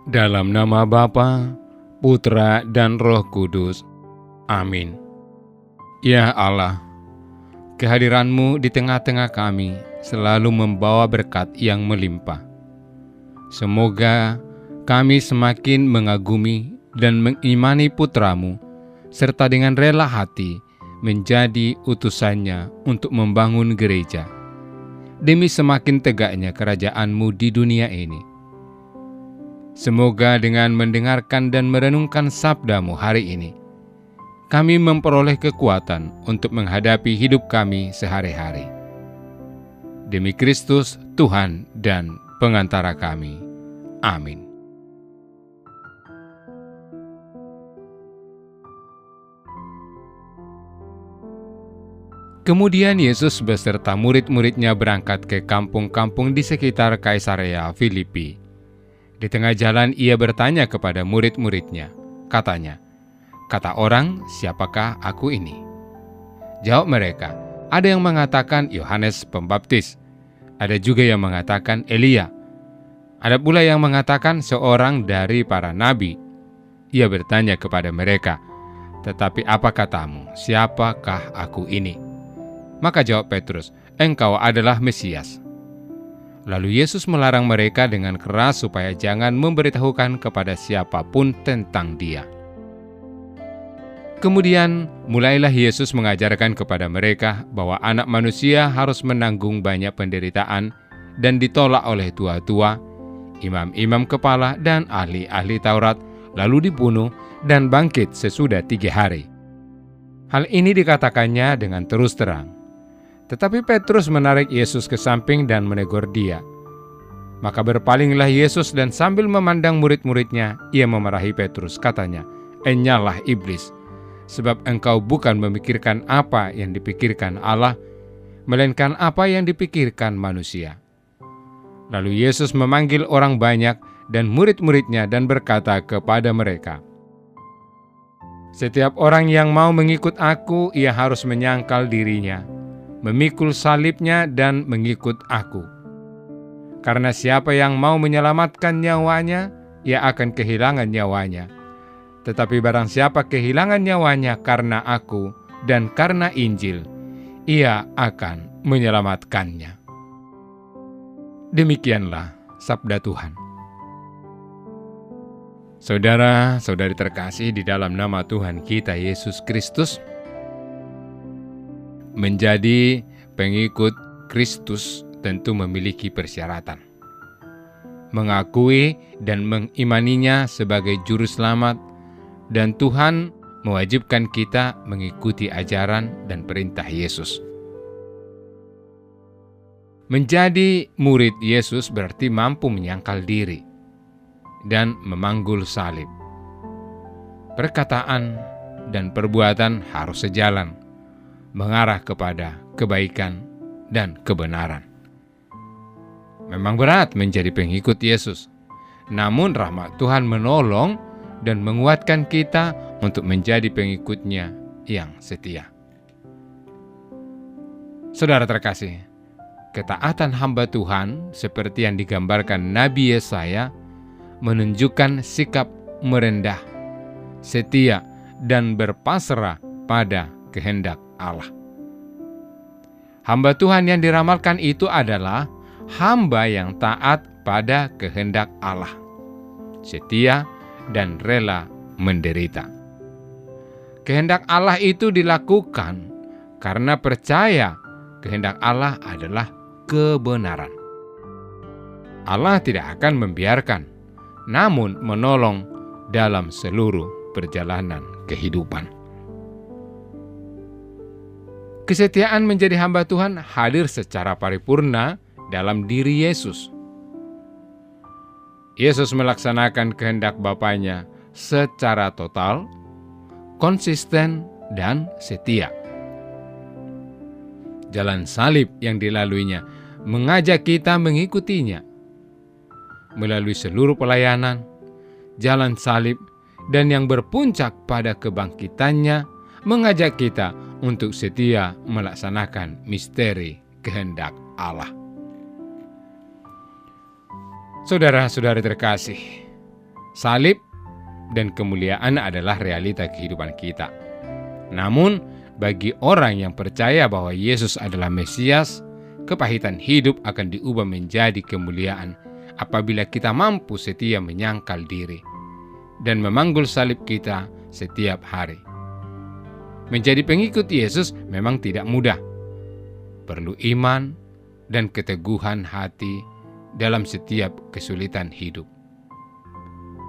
Dalam nama Bapa, Putra, dan Roh Kudus. Amin. Ya Allah, kehadiran-Mu di tengah-tengah kami selalu membawa berkat yang melimpah. Semoga kami semakin mengagumi dan mengimani Putra-Mu, serta dengan rela hati menjadi utusannya untuk membangun gereja, demi semakin tegaknya kerajaan-Mu di dunia ini. Semoga dengan mendengarkan dan merenungkan sabda-Mu hari ini, kami memperoleh kekuatan untuk menghadapi hidup kami sehari-hari. Demi Kristus, Tuhan dan pengantara kami. Amin. Kemudian Yesus beserta murid-muridnya berangkat ke kampung-kampung di sekitar Kaisarea Filipi. Di tengah jalan ia bertanya kepada murid-muridnya, katanya, "Kata orang, siapakah aku ini?" Jawab mereka, "Ada yang mengatakan Yohanes Pembaptis, ada juga yang mengatakan Elia, ada pula yang mengatakan seorang dari para nabi." Ia bertanya kepada mereka, "Tetapi apa katamu, siapakah aku ini?" Maka jawab Petrus, "Engkau adalah Mesias." Lalu Yesus melarang mereka dengan keras supaya jangan memberitahukan kepada siapapun tentang Dia. Kemudian mulailah Yesus mengajarkan kepada mereka bahwa Anak Manusia harus menanggung banyak penderitaan dan ditolak oleh tua-tua, imam-imam kepala, dan ahli-ahli Taurat, lalu dibunuh dan bangkit sesudah 3 hari. Hal ini dikatakannya dengan terus terang. Tetapi Petrus menarik Yesus ke samping dan menegur dia. Maka berpalinglah Yesus dan sambil memandang murid-muridnya, ia memarahi Petrus, katanya, "Enyalah iblis, sebab engkau bukan memikirkan apa yang dipikirkan Allah, melainkan apa yang dipikirkan manusia." Lalu Yesus memanggil orang banyak dan murid-muridnya dan berkata kepada mereka, "Setiap orang yang mau mengikut aku, ia harus menyangkal dirinya, memikul salibnya dan mengikut aku. Karena siapa yang mau menyelamatkan nyawanya, ia akan kehilangan nyawanya. Tetapi barang siapa kehilangan nyawanya karena aku dan karena Injil, ia akan menyelamatkannya." Demikianlah sabda Tuhan. Saudara-saudari terkasih di dalam nama Tuhan kita Yesus Kristus, menjadi pengikut Kristus tentu memiliki persyaratan. Mengakui dan mengimaninya sebagai juru selamat, dan Tuhan mewajibkan kita mengikuti ajaran dan perintah Yesus. Menjadi murid Yesus berarti mampu menyangkal diri dan memanggul salib. Perkataan dan perbuatan harus sejalan, mengarah kepada kebaikan dan kebenaran. Memang berat menjadi pengikut Yesus, namun rahmat Tuhan menolong dan menguatkan kita untuk menjadi pengikutnya yang setia. Saudara terkasih, ketaatan hamba Tuhan seperti yang digambarkan Nabi Yesaya menunjukkan sikap merendah, setia, dan berpasrah pada kehendak Allah. Hamba Tuhan yang diramalkan itu adalah hamba yang taat pada kehendak Allah, setia dan rela menderita. Kehendak Allah itu dilakukan karena percaya kehendak Allah adalah kebenaran. Allah tidak akan membiarkan, namun menolong dalam seluruh perjalanan kehidupan. Kesetiaan menjadi hamba Tuhan hadir secara paripurna dalam diri Yesus. Yesus melaksanakan kehendak Bapanya secara total, konsisten, dan setia. Jalan salib yang dilaluinya mengajak kita mengikutinya. Melalui seluruh pelayanan, jalan salib, dan yang berpuncak pada kebangkitannya, mengajak kita untuk setia melaksanakan misteri kehendak Allah. Saudara-saudari terkasih, Salib dan kemuliaan adalah realita kehidupan kita. Namun, bagi orang yang percaya bahwa Yesus adalah Mesias, kepahitan hidup akan diubah menjadi kemuliaan apabila kita mampu setia menyangkal diri dan memanggul salib kita setiap hari. Menjadi pengikut Yesus memang tidak mudah. Perlu iman dan keteguhan hati dalam setiap kesulitan hidup.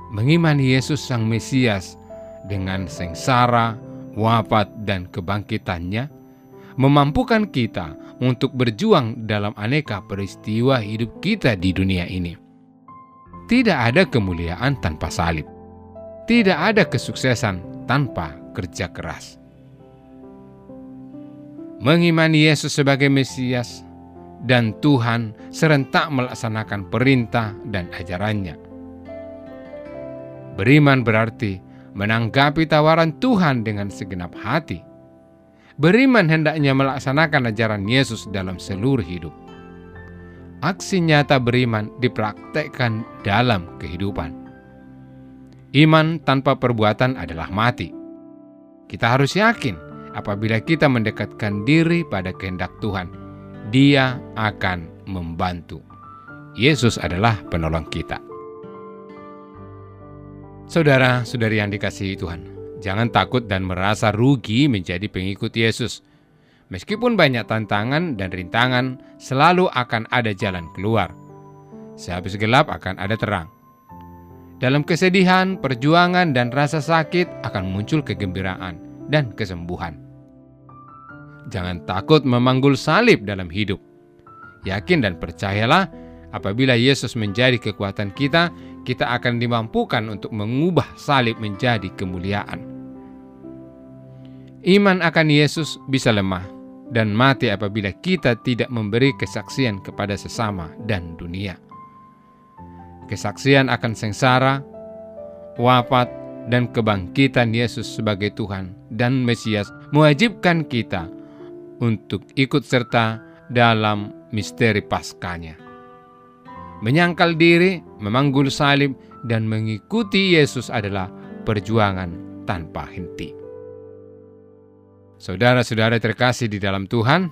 Mengimani Yesus Sang Mesias dengan sengsara, wafat, dan kebangkitannya memampukan kita untuk berjuang dalam aneka peristiwa hidup kita di dunia ini. Tidak ada kemuliaan tanpa salib. Tidak ada kesuksesan tanpa kerja keras. Mengimani Yesus sebagai Mesias dan Tuhan serentak melaksanakan perintah dan ajarannya. Beriman berarti menanggapi tawaran Tuhan dengan segenap hati. Beriman hendaknya melaksanakan ajaran Yesus dalam seluruh hidup. Aksi nyata beriman dipraktekkan dalam kehidupan. Iman tanpa perbuatan adalah mati. Kita harus yakin apabila kita mendekatkan diri pada kehendak Tuhan, Dia akan membantu. Yesus adalah penolong kita. Saudara-saudari yang dikasihi Tuhan, jangan takut dan merasa rugi menjadi pengikut Yesus. Meskipun banyak tantangan dan rintangan, selalu akan ada jalan keluar. Sehabis gelap akan ada terang. Dalam kesedihan, perjuangan, dan rasa sakit akan muncul kegembiraan dan kesembuhan. Jangan takut memanggul salib dalam hidup. Yakin dan percayalah, apabila Yesus menjadi kekuatan kita, kita akan dimampukan untuk mengubah salib menjadi kemuliaan. Iman akan Yesus bisa lemah dan mati apabila kita tidak memberi kesaksian kepada sesama dan dunia. Kesaksian akan sengsara, wafat, dan kebangkitan Yesus sebagai Tuhan dan Mesias mewajibkan kita untuk ikut serta dalam misteri Paskahnya. Menyangkal diri, memanggul salib, dan mengikuti Yesus adalah perjuangan tanpa henti. Saudara-saudara terkasih di dalam Tuhan,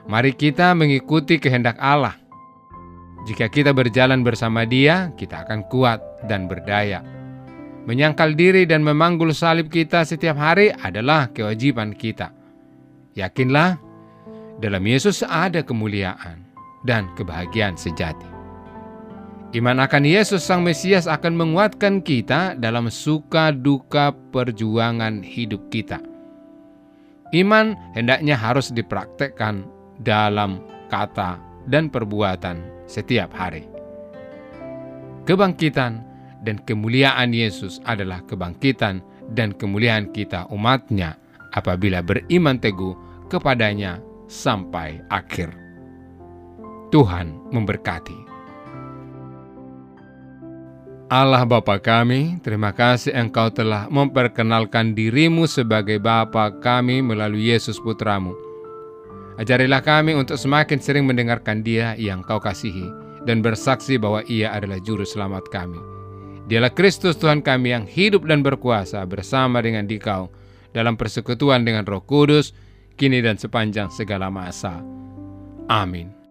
mari kita mengikuti kehendak Allah. Jika kita berjalan bersama Dia, kita akan kuat dan berdaya. Menyangkal diri dan memanggul salib kita setiap hari adalah kewajiban kita. Yakinlah, dalam Yesus ada kemuliaan dan kebahagiaan sejati. Iman akan Yesus Sang Mesias akan menguatkan kita dalam suka duka perjuangan hidup kita. Iman hendaknya harus dipraktekkan dalam kata dan perbuatan setiap hari. Kebangkitan dan kemuliaan Yesus adalah kebangkitan dan kemuliaan kita umat-Nya apabila beriman teguh kepadanya sampai akhir. Tuhan memberkati. Allah Bapa kami, terima kasih Engkau telah memperkenalkan diri-Mu sebagai Bapa kami melalui Yesus Putra-Mu. Ajarilah kami untuk semakin sering mendengarkan Dia yang Kau kasihi dan bersaksi bahwa Ia adalah Juru Selamat kami. Dialah Kristus Tuhan kami yang hidup dan berkuasa bersama dengan Dikau dalam persekutuan dengan Roh Kudus, kini dan sepanjang segala masa. Amin.